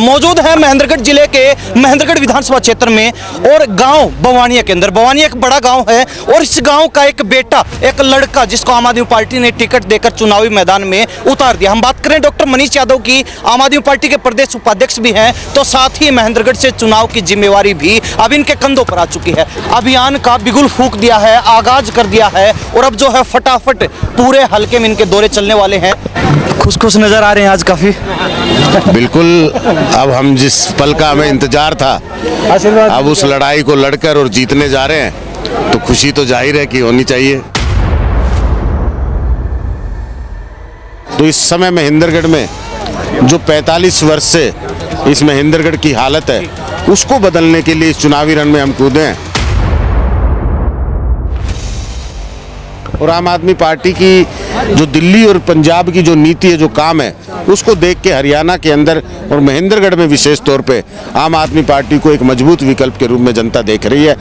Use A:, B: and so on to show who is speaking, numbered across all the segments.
A: मौजूद है महेंद्रगढ़ जिले के महेंद्रगढ़ विधानसभा क्षेत्र में और गांव बवानिया के अंदर। बवानिया एक बड़ा गांव है और इस गांव का एक बेटा, एक लड़का जिसको आम आदमी पार्टी ने टिकट देकर चुनावी मैदान में उतार दिया। हम बात करें डॉक्टर मनीष यादव की, आम आदमी पार्टी के प्रदेश उपाध्यक्ष भी हैं, तो साथ ही महेंद्रगढ़ से चुनाव की जिम्मेवारी भी अब इनके कंधों पर आ चुकी है। अभियान का बिगुल फूंक दिया है, आगाज कर दिया है और अब जो है फटाफट पूरे हल्के में इनके दौरे चलने वाले हैं। खुश नजर आ रहे हैं आज काफी।
B: बिल्कुल, अब हम जिस पल का हमें इंतजार था, अब उस लड़ाई को लड़कर और जीतने जा रहे हैं, तो खुशी तो जाहिर है कि होनी चाहिए। तो इस समय महेंद्रगढ़ में जो 45 वर्ष से इस महेंद्रगढ़ की हालत है, उसको बदलने के लिए इस चुनावी रण में हम कूदे हैं। और आम आदमी पार्टी की जो दिल्ली और पंजाब की जो नीति है, जो काम है, उसको देख के हरियाणा के अंदर और महेंद्रगढ़ में विशेष तौर पे आम आदमी पार्टी को एक मजबूत विकल्प के रूप में जनता देख रही है।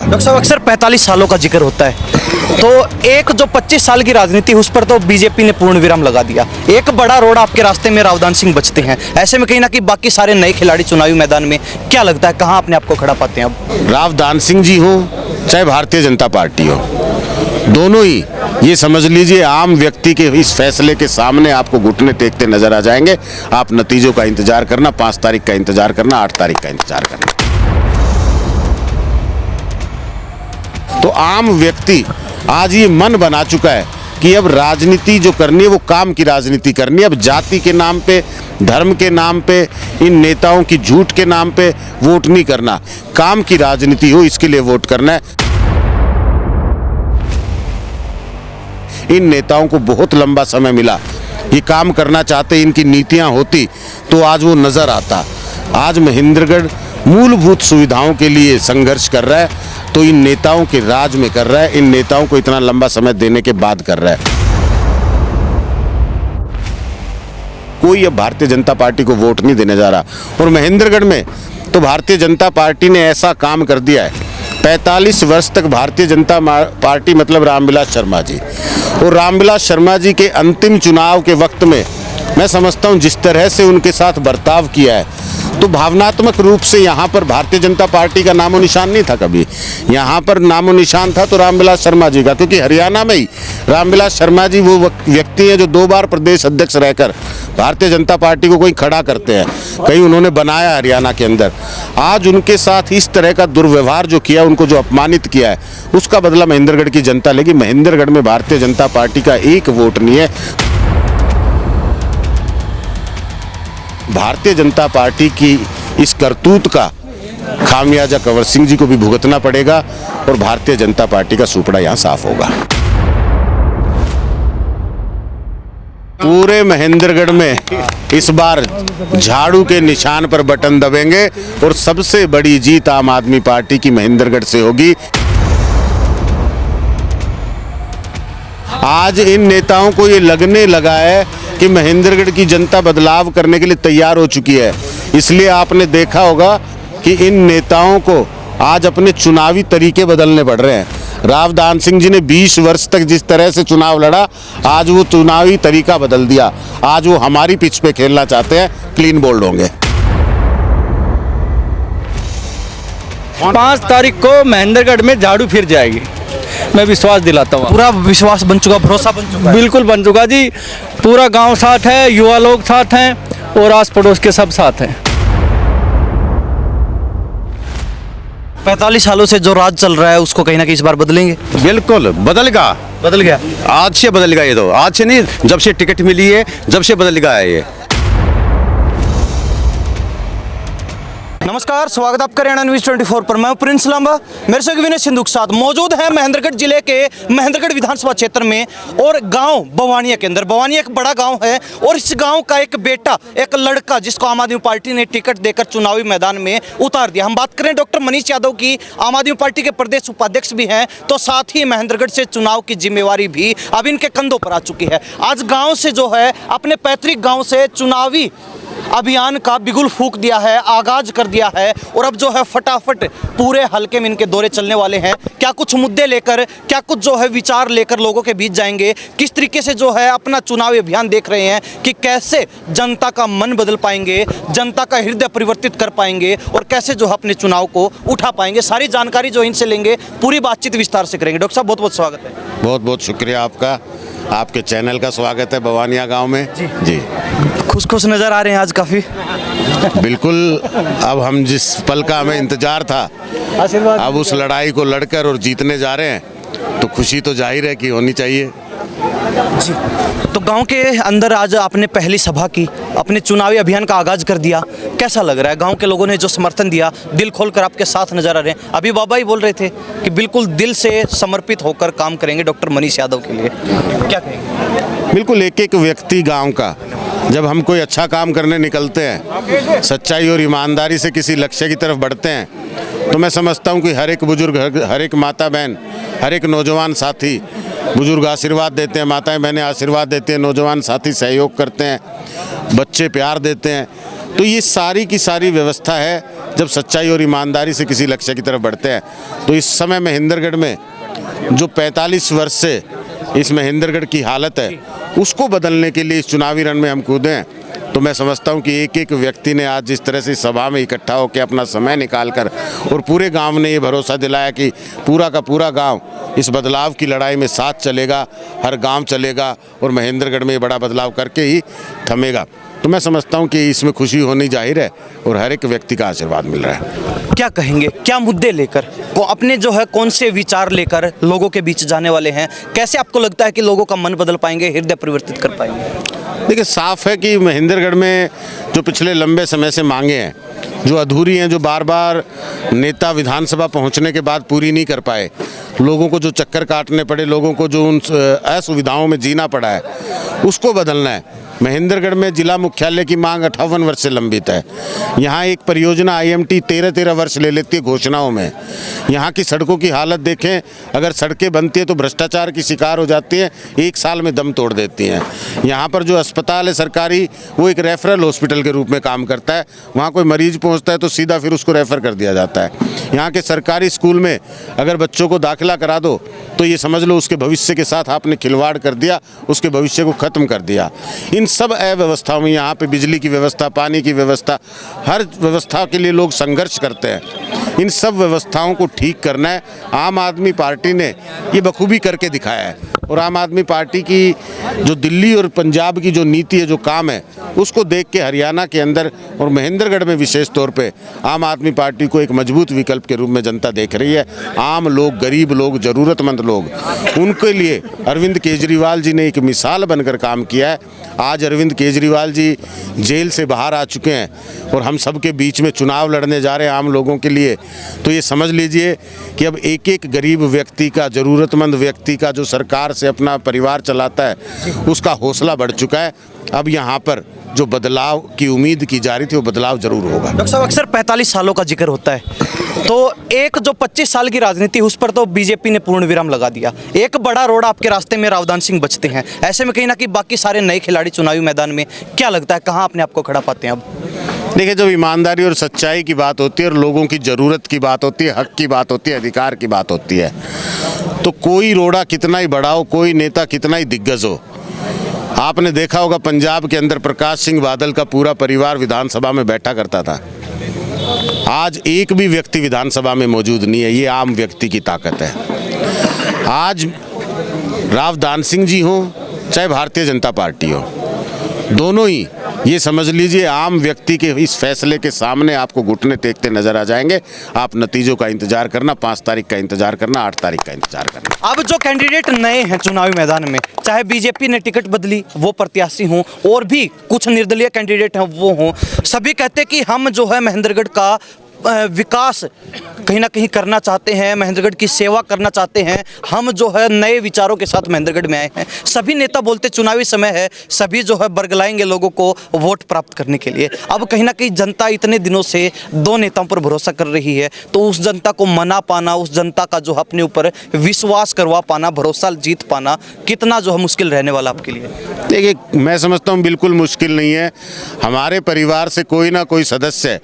A: डॉक्टर साहब, अक्सर 45 सालों का जिक्र होता है, तो एक जो 25 साल की राजनीति, उस पर तो बीजेपी ने पूर्ण विराम लगा दिया। एक बड़ा रोड आपके रास्ते में रावदान सिंह बचते हैं, ऐसे में कहीं ना कहीं बाकी सारे नए खिलाड़ी चुनावी मैदान में क्या लगता है, कहाँ अपने आप को खड़ा पाते हैं अब?
B: रावदान सिंह जी हो चाहे भारतीय जनता पार्टी हो, दोनों ही ये समझ लीजिए आम व्यक्ति के इस फैसले के सामने आपको घुटने टेकते नजर आ जाएंगे। आप नतीजों का इंतजार करना, 5 तारीख का इंतजार करना, 8 तारीख का इंतजार करना। तो आम व्यक्ति आज ये मन बना चुका है कि अब राजनीति जो करनी है वो काम की राजनीति करनी है। अब जाति के नाम पे, धर्म के नाम पे, इन नेताओं की झूठ के नाम पे वोट नहीं करना, काम की राजनीति हो इसके लिए वोट करना है। इन नेताओं को बहुत लंबा समय मिला, ये काम करना चाहते, इनकी नीतियां होती तो आज वो नजर आता। आज महेंद्रगढ़ मूलभूत सुविधाओं के लिए संघर्ष कर रहा है, तो इन नेताओं के राज में कर रहा है, इन नेताओं को इतना लंबा समय देने के बाद कर रहा है। कोई अब भारतीय जनता पार्टी को वोट नहीं देने जा रहा। और महेंद्रगढ़ में तो भारतीय जनता पार्टी ने ऐसा काम कर दिया है, 45 वर्ष तक भारतीय जनता पार्टी मतलब रामविलास शर्मा जी, और रामविलास शर्मा जी के अंतिम चुनाव के वक्त में मैं समझता हूं जिस तरह से उनके साथ बर्ताव किया है, तो भावनात्मक रूप से यहाँ पर भारतीय जनता पार्टी का नामो निशान नहीं था। कभी यहाँ पर नामो निशान था तो रामविलास शर्मा जी का, क्योंकि हरियाणा में ही रामविलास शर्मा जी वो व्यक्ति हैं जो 2 बार प्रदेश अध्यक्ष रहकर भारतीय जनता पार्टी को कोई खड़ा करते हैं, कहीं उन्होंने बनाया हरियाणा के अंदर। आज उनके साथ इस तरह का दुर्व्यवहार जो किया, उनको जो अपमानित किया है, उसका बदला महेंद्रगढ़ की जनता लेगी। महेंद्रगढ़ में भारतीय जनता पार्टी का एक वोट नहीं है। भारतीय जनता पार्टी की इस करतूत का खामियाजा कंवर सिंह जी को भी भुगतना पड़ेगा और भारतीय जनता पार्टी का सुपड़ा यहां साफ होगा। पूरे महेंद्रगढ़ में इस बार झाड़ू के निशान पर बटन दबेंगे और सबसे बड़ी जीत आम आदमी पार्टी की महेंद्रगढ़ से होगी। आज इन नेताओं को ये लगने लगा है कि महेंद्रगढ़ की जनता बदलाव करने के लिए तैयार हो चुकी है, इसलिए आपने देखा होगा कि इन नेताओं को आज अपने चुनावी तरीके बदलने पड़ रहे हैं। रावदान सिंह जी ने 20 वर्ष तक जिस तरह से चुनाव लड़ा, आज वो चुनावी तरीका बदल दिया। आज वो हमारी पिच पे खेलना चाहते हैं, क्लीन बोल्ड होंगे।
C: 5 तारीख को महेंद्रगढ़ में झाड़ू फिर जाएगी, मैं विश्वास दिलाता हूँ।
A: पूरा विश्वास बन चुका, भरोसा बन चुका है।
C: बिल्कुल बन चुका जी, पूरा गांव साथ है, युवा लोग साथ हैं और आस पड़ोस के सब साथ हैं।
A: 45 सालों से जो राज चल रहा है उसको कहीं ना कहीं इस बार बदलेंगे।
D: बिल्कुल बदलेगा,
A: बदल गया
D: आज से बदलेगा। ये तो आज से नहीं, जब से टिकट मिली है जब से बदलेगा है ये।
A: नमस्कार, स्वागत आपका हरियाणा न्यूज़ 24 पर। मैं प्रिंस लांबा, मेरे से विनय सिंधु के साथ मौजूद है महेंद्रगढ़ जिले के महेंद्रगढ़ विधानसभा क्षेत्र में और गांव बवानिया के अंदर। बवानिया एक बड़ा गांव है और इस गांव का एक बेटा, एक लड़का जिसको आम आदमी पार्टी ने टिकट देकर चुनावी मैदान में उतार दिया। हम बात करें डॉक्टर मनीष यादव की, आम आदमी पार्टी के प्रदेश उपाध्यक्ष भी हैं, तो साथ ही महेंद्रगढ़ से चुनाव की जिम्मेवारी भी अब इनके कंधों पर आ चुकी है। आज गाँव से जो है, अपने पैतृक गाँव से चुनावी अभियान का बिगुल फूंक दिया है, आगाज कर दिया है और अब जो है फटाफट पूरे हलके में इनके दौरे चलने वाले हैं। क्या कुछ मुद्दे लेकर, क्या कुछ जो है विचार लेकर लोगों के बीच जाएंगे, किस तरीके से जो है अपना चुनावी अभियान देख रहे हैं कि कैसे जनता का मन बदल पाएंगे, जनता का हृदय परिवर्तित कर पाएंगे और कैसे जो है अपने चुनाव को उठा पाएंगे, सारी जानकारी जो इनसे लेंगे, पूरी बातचीत विस्तार से करेंगे। डॉक्टर साहब बहुत बहुत स्वागत है।
B: बहुत बहुत शुक्रिया आपका, आपके चैनल का स्वागत है बवानिया गांव में। जी
A: खुश खुश नज़र आ रहे हैं आज काफ़ी।
B: बिल्कुल, अब हम जिस पल का हमें इंतजार था, अब उस लड़ाई को लड़कर और जीतने जा रहे हैं, तो खुशी तो जाहिर है कि होनी चाहिए।
A: जी, तो गांव के अंदर आज आपने पहली सभा की, अपने चुनावी अभियान का आगाज कर दिया, कैसा लग रहा है? गांव के लोगों ने जो समर्थन दिया, दिल खोलकर आपके साथ नजर आ रहे हैं। अभी बाबा ही बोल रहे थे कि बिल्कुल दिल से समर्पित होकर काम करेंगे डॉक्टर मनीष यादव के लिए, क्या कहेंगे?
B: बिल्कुल, एक एक व्यक्ति गांव का, जब हम कोई अच्छा काम करने निकलते हैं, सच्चाई और ईमानदारी से किसी लक्ष्य की तरफ बढ़ते हैं, तो मैं समझता हूं कि हर एक बुजुर्ग, हर एक माता बहन, हर एक नौजवान साथी, बुजुर्ग आशीर्वाद देते हैं, माताएं बहनें आशीर्वाद देते हैं, नौजवान साथी सहयोग करते हैं, बच्चे प्यार देते हैं। तो ये सारी की सारी व्यवस्था है जब सच्चाई और ईमानदारी से किसी लक्ष्य की तरफ बढ़ते हैं। तो इस समय महेंद्रगढ़ में जो 45 वर्ष से इस महेंद्रगढ़ की हालत है, उसको बदलने के लिए इस चुनावी रण में हम कूदे हैं। तो मैं समझता हूं कि एक एक व्यक्ति ने आज जिस तरह से सभा में इकट्ठा होकर अपना समय निकालकर और पूरे गांव ने ये भरोसा दिलाया कि पूरा का पूरा गांव इस बदलाव की लड़ाई में साथ चलेगा, हर गांव चलेगा और महेंद्रगढ़ में ये बड़ा बदलाव करके ही थमेगा। तो मैं समझता हूं कि इसमें खुशी होनी जाहिर है और हर एक व्यक्ति का आशीर्वाद मिल रहा है।
A: क्या कहेंगे, क्या मुद्दे लेकर, को अपने जो है कौन से विचार लेकर लोगों के बीच जाने वाले हैं? कैसे आपको लगता है कि लोगों का मन बदल पाएंगे, हृदय परिवर्तित कर पाएंगे?
B: देखिए, साफ है कि महेंद्रगढ़ में जो पिछले लंबे समय से मांगे हैं, जो अधूरी हैं, जो बार बार नेता विधानसभा पहुंचने के बाद पूरी नहीं कर पाए, लोगों को जो चक्कर काटने पड़े, लोगों को जो उन असुविधाओं में जीना पड़ा है, उसको बदलना है। महेंद्रगढ़ में जिला मुख्यालय की मांग 58 वर्ष से लंबित है। यहाँ एक परियोजना IMT 13-13 वर्ष ले लेती है घोषणाओं में। यहाँ की सड़कों की हालत देखें, अगर सड़कें बनती हैं तो भ्रष्टाचार की शिकार हो जाती हैं, 1 साल में दम तोड़ देती हैं। यहाँ पर जो अस्पताल है सरकारी, वो एक रेफरल हॉस्पिटल के रूप में काम करता है। वहाँ कोई मरीज पहुँचता है तो सीधा फिर उसको रेफ़र कर दिया जाता है। यहाँ के सरकारी स्कूल में अगर बच्चों को दाखिला करा दो तो ये समझ लो उसके भविष्य के साथ आपने खिलवाड़ कर दिया, उसके भविष्य को ख़त्म कर दिया। इन सब अव्यवस्थाओं में यहाँ पे बिजली की व्यवस्था, पानी की व्यवस्था, हर व्यवस्था के लिए लोग संघर्ष करते हैं। इन सब व्यवस्थाओं को ठीक करना है। आम आदमी पार्टी ने ये बखूबी करके दिखाया है और आम आदमी पार्टी की जो दिल्ली और पंजाब की जो नीति है, जो काम है, उसको देख के हरियाणा के अंदर और महेंद्रगढ़ में विशेष तौर पे आम आदमी पार्टी को एक मजबूत विकल्प के रूप में जनता देख रही है। आम लोग, गरीब लोग, ज़रूरतमंद लोग, उनके लिए अरविंद केजरीवाल जी ने एक मिसाल बनकर काम किया है। आज अरविंद केजरीवाल जी जेल से बाहर आ चुके हैं और हम सब के बीच में चुनाव लड़ने जा रहे हैं आम लोगों के लिए। तो ये समझ लीजिए कि अब एक एक गरीब व्यक्ति का, ज़रूरतमंद व्यक्ति का, जो सरकार से अपना परिवार चलाता है, उसका हौसला बढ़ चुका है। अब यहाँ पर जो बदलाव की उम्मीद की जा रही थी, वो बदलाव जरूर होगा।
A: डॉक्टर साहब, अक्सर 45 सालों का जिक्र होता है, तो एक जो 25 साल की राजनीति, उस पर तो बीजेपी ने पूर्ण विराम लगा दिया। एक बड़ा रोड आपके रास्ते में रावदान सिंह बचते हैं। ऐसे में कहीं ना कहीं बाकी सारे नए खिलाड़ी चुनावी मैदान में, क्या लगता है कहाँ अपने आप को खड़ा पाते हैं अब?
B: देखिए, जब ईमानदारी और सच्चाई की बात होती है और लोगों की ज़रूरत की बात होती है, हक की बात होती है, अधिकार की बात होती है, तो कोई रोड़ा कितना ही बड़ा हो, कोई नेता कितना ही दिग्गज हो, आपने देखा होगा पंजाब के अंदर प्रकाश सिंह बादल का पूरा परिवार विधानसभा में बैठा करता था। आज एक भी व्यक्ति विधानसभा में मौजूद नहीं है। ये आम व्यक्ति की ताकत है। आज रावदान सिंह जी हों चाहे भारतीय जनता पार्टी हो, दोनों ही ये समझ लीजिए आम व्यक्ति के इस फैसले के सामने आपको घुटने टेकते नजर आ जाएंगे। आप नतीजों का इंतजार करना, 5 तारीख का इंतजार करना, 8 तारीख का इंतजार करना।
A: अब जो कैंडिडेट नए हैं चुनावी मैदान में, चाहे बीजेपी ने टिकट बदली, वो प्रत्याशी हों, और भी कुछ निर्दलीय कैंडिडेट हैं वो हों, सभी कहते हैं कि हम जो है महेंद्रगढ़ का विकास कहीं ना कहीं करना चाहते हैं, महेंद्रगढ़ की सेवा करना चाहते हैं। हम जो है नए विचारों के साथ महेंद्रगढ़ में आए हैं। सभी नेता बोलते चुनावी समय है, सभी जो है बरगलाएंगे लोगों को वोट प्राप्त करने के लिए। अब कहीं ना कहीं जनता इतने दिनों से दो नेताओं पर भरोसा कर रही है, तो उस जनता को मना पाना, उस जनता का जो अपने ऊपर विश्वास करवा पाना, भरोसा जीत पाना कितना जो है मुश्किल रहने वाला आपके लिए?
B: देखिए, मैं समझता हूँ बिल्कुल मुश्किल नहीं है। हमारे परिवार से कोई ना कोई सदस्य,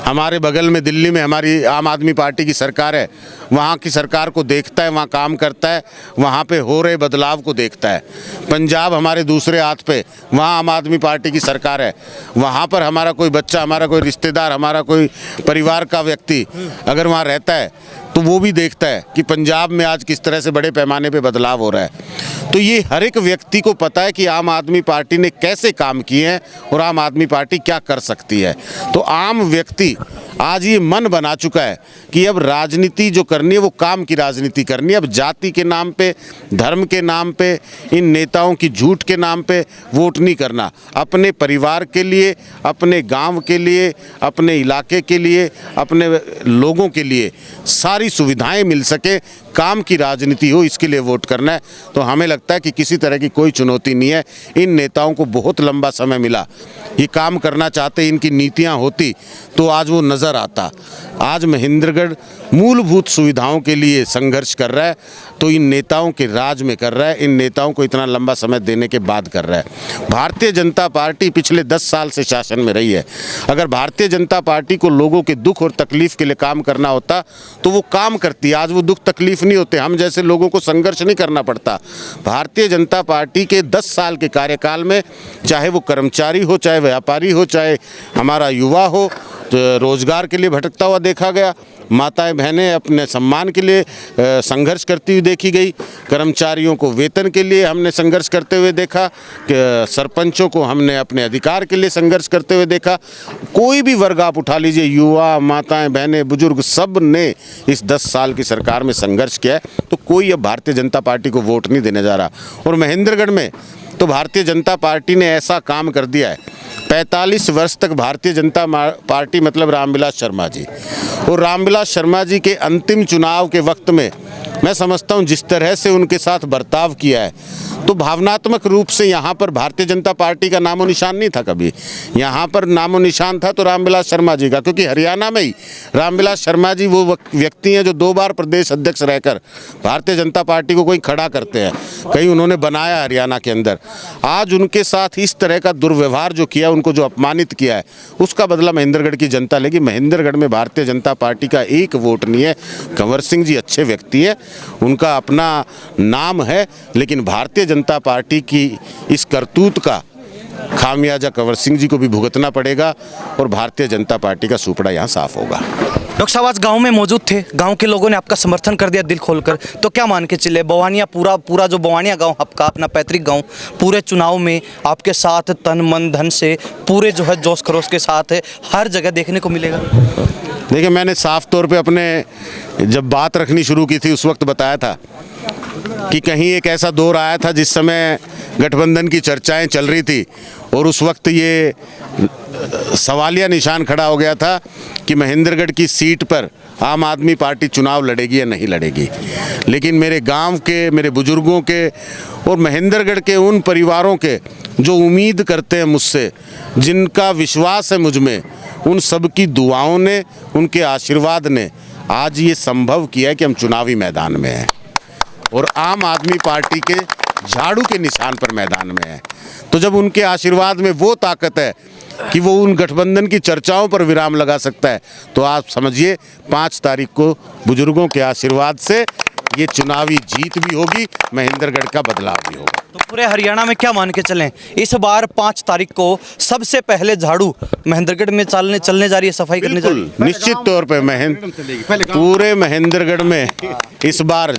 B: हमारे बगल में दिल्ली में हमारी आम आदमी पार्टी की सरकार है, वहाँ की सरकार को देखता है, वहाँ काम करता है, वहाँ पे हो रहे बदलाव को देखता है। पंजाब हमारे दूसरे हाथ पे, वहाँ आम आदमी पार्टी की सरकार है, वहाँ पर हमारा कोई बच्चा, हमारा कोई रिश्तेदार, हमारा कोई परिवार का व्यक्ति अगर वहाँ रहता है तो वो भी देखता है कि पंजाब में आज किस तरह से बड़े पैमाने पे बदलाव हो रहा है। तो ये हर एक व्यक्ति को पता है कि आम आदमी पार्टी ने कैसे काम किए हैं और आम आदमी पार्टी क्या कर सकती है। तो आम व्यक्ति आज ये मन बना चुका है कि अब राजनीति जो करनी है वो काम की राजनीति करनी है। अब जाति के नाम पे, धर्म के नाम पे, इन नेताओं की झूठ के नाम पे वोट नहीं करना। अपने परिवार के लिए, अपने गांव के लिए, अपने इलाके के लिए, अपने लोगों के लिए सारी सुविधाएं मिल सके, काम की राजनीति हो, इसके लिए वोट करना है। तो हमें लगता है कि किसी तरह की कोई चुनौती नहीं है। इन नेताओं को बहुत लंबा समय मिला, ये काम करना चाहते, इनकी नीतियां होती तो आज वो नज़र आता। आज महेंद्रगढ़ मूलभूत सुविधाओं के लिए संघर्ष कर रहा है, तो इन नेताओं के राज में कर रहा है, इन नेताओं को इतना लंबा समय देने के बाद कर रहा है। भारतीय जनता पार्टी पिछले 10 साल से शासन में रही है। अगर भारतीय जनता पार्टी को लोगों के दुख और तकलीफ के लिए काम करना होता तो वो काम करती। आज वो दुख तकलीफ नहीं होते, हम जैसे लोगों को संघर्ष नहीं करना पड़ता। भारतीय जनता पार्टी के 10 साल के कार्यकाल में, चाहे वो कर्मचारी हो, चाहे व्यापारी हो, चाहे हमारा युवा हो, तो रोजगार के लिए भटकता हुआ देखा गया। माताएं बहनें अपने सम्मान के लिए संघर्ष करती हुई देखी गई। कर्मचारियों को वेतन के लिए हमने संघर्ष करते हुए देखा, सरपंचों को हमने अपने अधिकार के लिए संघर्ष करते हुए देखा। कोई भी वर्ग आप उठा लीजिए, युवा, माताएं बहनें, बुजुर्ग, सब ने इस 10 साल की सरकार में संघर्ष किया है। तो कोई अब भारतीय जनता पार्टी को वोट नहीं देने जा रहा। और महेंद्रगढ़ में तो भारतीय जनता पार्टी ने ऐसा काम कर दिया है, 45 वर्ष तक भारतीय जनता पार्टी मतलब रामविलास शर्मा जी, और रामविलास शर्मा जी के अंतिम चुनाव के वक्त में मैं समझता हूं जिस तरह से उनके साथ बर्ताव किया है, तो भावनात्मक रूप से यहाँ पर भारतीय जनता पार्टी का नामो निशान नहीं था। कभी यहाँ पर नामो निशान था तो रामविलास शर्मा जी का, क्योंकि हरियाणा में ही रामविलास शर्मा जी वो व्यक्ति हैं जो 2 बार प्रदेश अध्यक्ष रहकर भारतीय जनता पार्टी को कोई खड़ा करते हैं, कहीं उन्होंने बनाया हरियाणा के अंदर। आज उनके साथ इस तरह का दुर्व्यवहार जो किया, उनको जो अपमानित किया है, उसका बदला महेंद्रगढ़ की जनता लेगी। महेंद्रगढ़ में भारतीय जनता पार्टी का एक वोट नहीं है। कंवर सिंह जी अच्छे व्यक्ति है, उनका अपना नाम है, लेकिन भारतीय जनता पार्टी की इस करतूत का खामियाजा कंवर सिंह जी को भी भुगतना पड़ेगा और भारतीय जनता पार्टी का सुपड़ा यहाँ साफ होगा।
A: डॉक्टर साहब आज गांव में मौजूद थे, गांव के लोगों ने आपका समर्थन कर दिया दिल खोलकर, तो क्या मान के चले बवानिया पूरा जो बवानिया गांव आपका अपना पैतृक गांव पूरे चुनाव में आपके साथ तन मन धन से पूरे जो है जोश खरोश के साथ है, हर जगह देखने को मिलेगा?
B: देखिए, मैंने साफ तौर पे अपने जब बात रखनी शुरू की थी उस वक्त बताया था कि कहीं एक ऐसा दौर आया था जिस समय गठबंधन की चर्चाएं चल रही थी और उस वक्त ये सवालिया निशान खड़ा हो गया था कि महेंद्रगढ़ की सीट पर आम आदमी पार्टी चुनाव लड़ेगी या नहीं लड़ेगी। लेकिन मेरे गांव के, मेरे बुजुर्गों के और महेंद्रगढ़ के उन परिवारों के जो उम्मीद करते हैं मुझसे, जिनका विश्वास है मुझ में, उन सब की दुआओं ने, उनके आशीर्वाद ने आज ये संभव किया है कि हम चुनावी मैदान में हैं और आम आदमी पार्टी के झाड़ू के निशान पर मैदान में है। तो जब उनके आशीर्वाद में वो ताकत है कि वो उन गठबंधन की चर्चाओं पर विराम लगा सकता है, तो आप समझिए 5 तारीख को बुजुर्गों के आशीर्वाद से ये चुनावी जीत भी होगी, महेंद्रगढ़ का बदलाव भी होगा।
A: तो पूरे हरियाणा में क्या मान के चलें, इस बार 5 तारीख को सबसे पहले झाड़ू महेंद्रगढ़ में चलने जा रही है, सफाई करने जा रही है?
B: निश्चित तौर पे पूरे महेंद्रगढ़ में इस बार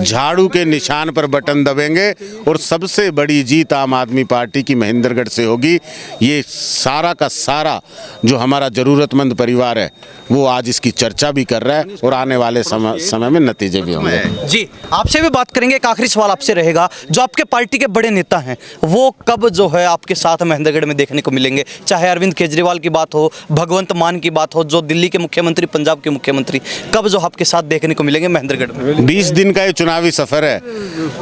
B: झाड़ू के निशान पर बटन दबेंगे और सबसे बड़ी जीत आम आदमी पार्टी की महेंद्रगढ़ से होगी। ये सारा का सारा जो हमारा जरूरतमंद परिवार है वो आज इसकी चर्चा भी कर रहा है और आने वाले समय में नतीजे भी होंगे।
A: जी, आपसे भी बात करेंगे। एक आखिरी सवाल आपसे रहेगा, जो आपके पार्टी के बड़े नेता हैं वो कब जो है आपके साथ महेंद्रगढ़ में देखने को मिलेंगे? चाहे अरविंद केजरीवाल की बात हो, भगवंत मान की बात हो, जो दिल्ली के मुख्यमंत्री, पंजाब के मुख्यमंत्री, कब जो आपके साथ देखने को मिलेंगे महेंद्रगढ़ में?
B: 20 दिन का ये चुनावी सफर है।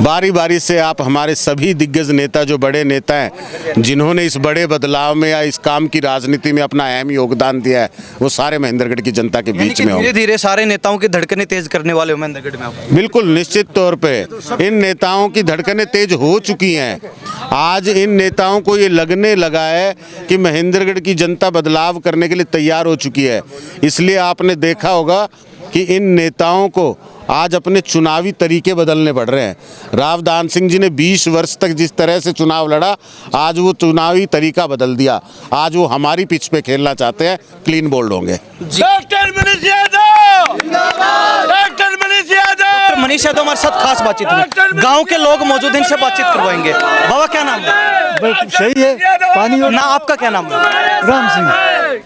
B: बारी बारी से आप हमारे सभी दिग्गज नेता, जो बड़े नेता हैं जिन्होंने इस बड़े बदलाव में या इस काम की राजनीति में अपना अहम योगदान दिया है, वो सारे महेंद्रगढ़ की जनता के बीच में
A: धीरे
B: होंगे।
A: धीरे सारे नेताओं की धड़कनें तेज करने वाले हो महेंद्रगढ़ में आप?
B: बिल्कुल निश्चित तौर पे इन नेताओं की धड़कनें तेज हो चुकी हैं। आज इन नेताओं को ये लगने लगा है कि महेंद्रगढ़ की जनता बदलाव करने के लिए तैयार हो चुकी है। इसलिए आपने देखा होगा कि इन नेताओं को आज अपने चुनावी तरीके बदलने पड़ रहे हैं। राव दान सिंह जी ने 20 वर्ष तक जिस तरह से चुनाव लड़ा, आज वो चुनावी तरीका बदल दिया। आज वो हमारी पिच पे खेलना चाहते हैं, क्लीन बोल्ड होंगे।
A: मनीष यादव हमारे साथ खास बातचीत में, गांव के लोग मौजूद हैं, इनसे बातचीत करवाएंगे। बाबा क्या नाम है?
E: सही है। पानी
A: ना, आपका क्या नाम है?
E: राम सिंह।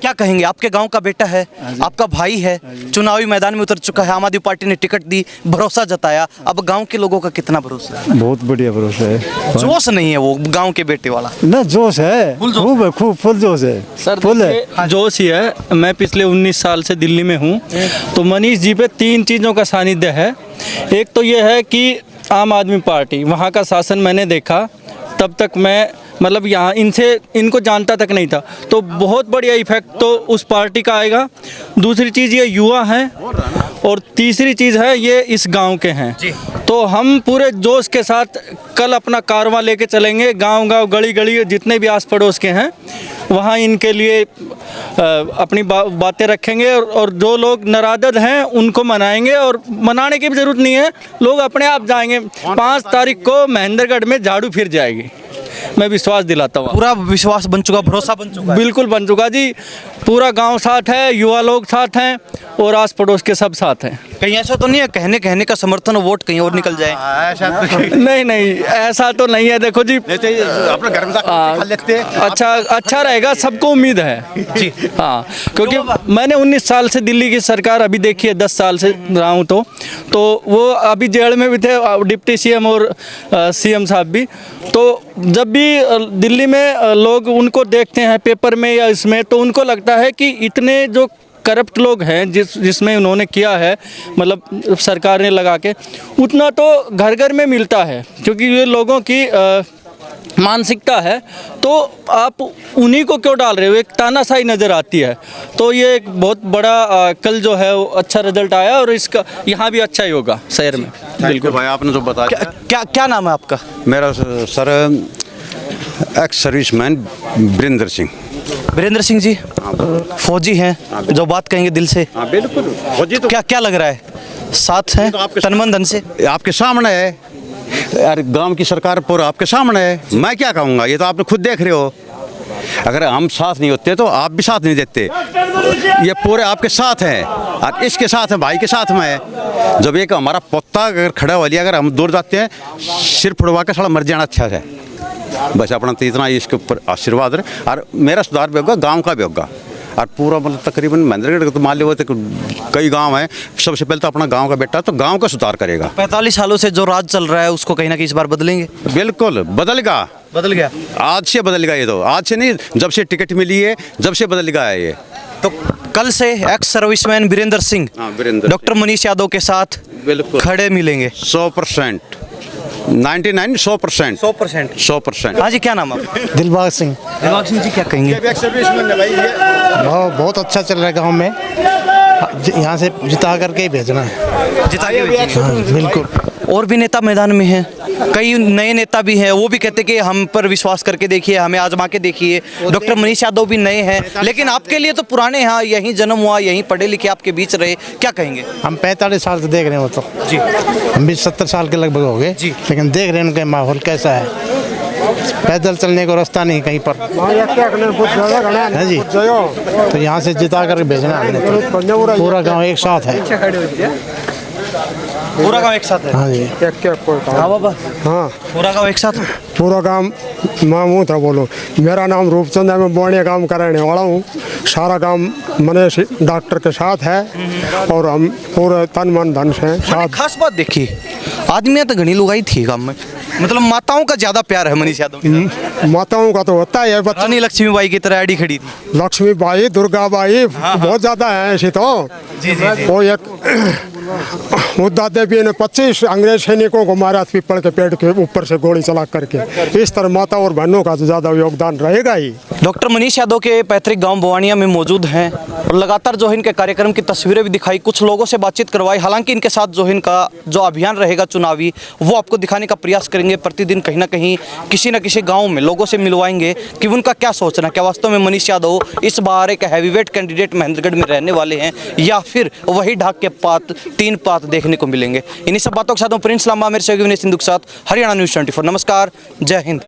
A: क्या कहेंगे? आपके गांव का बेटा है, आपका भाई है, चुनावी मैदान में उतर चुका है, आम आदमी पार्टी ने टिकट दी, भरोसा जताया। अब गांव के लोगों का कितना भरोसा है?
E: बहुत बढ़िया भरोसा है।
A: जोश नहीं है वो गांव के बेटे वाला?
E: ना जोश है, खूब फुल जोश है।
C: सर
E: फुल है।
C: देखिए, जोश ही है। मैं पिछले 19 साल से दिल्ली में हूँ, तो मनीष जी पे 3 चीज़ों का सानिध्य है। एक तो ये है कि आम आदमी पार्टी, वहाँ का शासन मैंने देखा, तब तक मैं मतलब यहाँ इनको जानता तक नहीं था, तो बहुत बढ़िया इफेक्ट तो उस पार्टी का आएगा। दूसरी चीज़ ये युवा हैं, और तीसरी चीज़ है ये इस गांव के हैं। तो हम पूरे जोश के साथ कल अपना कारवां लेके चलेंगे, गांव-गांव, गली-गली, जितने भी आस पड़ोस के हैं वहाँ इनके लिए अपनी बातें रखेंगे, और जो लोग नाराज़ हैं उनको मनाएंगे। और मनाने की भी ज़रूरत नहीं है, लोग अपने आप जाएंगे। 5 तारीख को महेंद्रगढ़ में झाड़ू फिर जाएगी, मैं विश्वास दिलाता हूँ।
A: पूरा विश्वास बन चुका, भरोसा बन चुका है?
C: बिल्कुल बन चुका जी। पूरा गांव साथ है, युवा लोग साथ हैं, और आस पड़ोस के सब साथ हैं।
A: कहीं ऐसा तो नहीं है कहने का समर्थन और वोट कहीं और निकल जाए?
C: नहीं, ऐसा तो नहीं है। देखो जी,
D: अपने घर में खा लेते हैं।
C: अच्छा रहेगा, सबको उम्मीद है जी। हाँ, क्योंकि मैंने 19 साल से दिल्ली की सरकार अभी देखी है, 10 साल से रहा हूँ, तो वो अभी जेल में भी थे, डिप्टी सीएम और सीएम साहब भी। तो जब भी दिल्ली में लोग उनको देखते हैं पेपर में या इसमें, तो उनको लगता है कि इतने जो करप्ट लोग हैं जिसमें उन्होंने किया है, मतलब सरकार ने लगा के, उतना तो घर घर में मिलता है, क्योंकि ये लोगों की मानसिकता है। तो आप उन्हीं को क्यों डाल रहे हो? एक तानाशाही नज़र आती है। तो ये एक बहुत बड़ा कल जो है वो अच्छा रिजल्ट आया, और इसका यहाँ भी अच्छा ही होगा शहर में।
D: बिल्कुल भाई, आपने जो बताया।
A: क्या नाम है आपका?
D: मेरा sir ex serviceman Virendra Singh.
A: Virendra Singh ji फौजी हैं, जो बात कहेंगे दिल से।
D: हाँ बिल्कुल। फौजी तो
A: क्या लग रहा है? साथ हैं तन मन धन से?
D: आपके सामने है यार, गांव की सरकार पूरा आपके सामने है। मैं क्या कहूँगा, ये तो आपने खुद देख रहे हो। अगर हम साथ नहीं होते तो आप भी साथ नहीं देते। ये पूरे आपके साथ हैं, और इसके साथ हैं, भाई के साथ में है। जब एक हमारा पोता अगर खड़ा हो लिया, अगर हम दूर जाते हैं, सिर फुड़वा के साला मर जाना अच्छा है। बस अपना तो इतना इसके ऊपर आशीर्वाद है, और मेरा सुधार भी होगा, गाँव का भी होगा। और पूरा मतलब तकरीबन महेंद्रगढ़ तो मान लो कई गांव हैं, सबसे पहले तो अपना गांव का बेटा तो गांव का सुधार करेगा।
A: 45 सालों से जो राज चल रहा है उसको कहीं ना कहीं इस बार बदलेंगे?
D: बिल्कुल बदल गया। आज से बदल गया, ये तो आज से नहीं, जब से टिकट मिली है जब से बदल गया है ये।
A: तो कल से ex serviceman Virendra Singh doctor Manish Yadav के साथ
D: बिल्कुल
A: खड़े मिलेंगे?
D: 100%, 99, 100%।
A: हाँ जी, क्या नाम है?
E: दिलबाग सिंह।
A: दिलबाग सिंह जी, क्या कहेंगे?
E: बहुत अच्छा चल रहा है गाँव में, यहाँ से जिता करके ही भेजना है।
A: जिता के भेजेंगे?
E: हाँ, बिल्कुल।
A: और भी नेता मैदान में हैं, कई नए नेता भी हैं, वो भी कहते कि हम पर विश्वास करके देखिए, हमें आजमा के देखिए। डॉक्टर मनीष यादव भी नए हैं, लेकिन आपके लिए तो पुराने हैं, यहीं जन्म हुआ, यहीं पढ़े लिखे आपके बीच रहे, क्या कहेंगे?
E: हम 45 साल से देख रहे हैं, वो तो
A: जी
E: हम भी 70 साल के लगभग हो गए, लेकिन देख रहे हैं उनका माहौल कैसा है। पैदल चलने को रास्ता नहीं कहीं पर है जी, तो यहाँ से जिता कर भेजना हमने, तो पूरा गाँव एक साथ है।
A: पूरा गांव एक साथ है।
E: हाँ जी।
A: हाँ बाबा,
E: हाँ
A: पूरा गांव एक साथ है।
E: पूरा काम मैं हूँ था बोलो। मेरा नाम रूपचंद है, मैं बोनिया काम कराने वाला हूँ। सारा काम मनीष डॉक्टर के साथ है और हम पूरे तन मन धन से
A: मैंने
E: साथ।
A: खास बात देखी, आदमियां तो घनी लुगाई थी गांव में, मतलब माताओं का ज्यादा प्यार है मनीष यादव के साथ।
E: माताओं का तो होता ही है, बच्चा
A: रानी लक्ष्मीबाई की तरह आड़ी खड़ी थी।
E: लक्ष्मी बाई, दुर्गा बाई बहुत ज्यादा है ऐसी तो। वो एक मुद्दा देवी ने 25 अंग्रेज सैनिकों को मारा पीपल के पेड़ के ऊपर से गोली चला करके। इस तरह माता और बहनों का तो ज्यादा योगदान रहेगा ही।
A: डॉक्टर मनीष यादव के पैतृक गांव बवानिया में मौजूद हैं और लगातार जो है इनके कार्यक्रम की तस्वीरें भी दिखाई, कुछ लोगों से बातचीत करवाई। हालांकि इनके साथ जो है इनका जो अभियान रहेगा चुनावी, वो आपको दिखाने का प्रयास करेंगे। प्रतिदिन कहीं ना कहीं किसी न किसी गांव में लोगों से मिलवाएंगे कि उनका क्या सोचना, क्या वास्तव में मनीष यादव इस बार एक हैवीवेट कैंडिडेट महेंद्रगढ़ में रहने वाले हैं या फिर वही ढाक के पात तीन पात देखने को मिलेंगे। इन्हीं सब बातों के साथ प्रिंस लांबा मेरे सहयोगी विनय सिंधु के साथ हरियाणा न्यूज़ 24। नमस्कार, जय हिंद।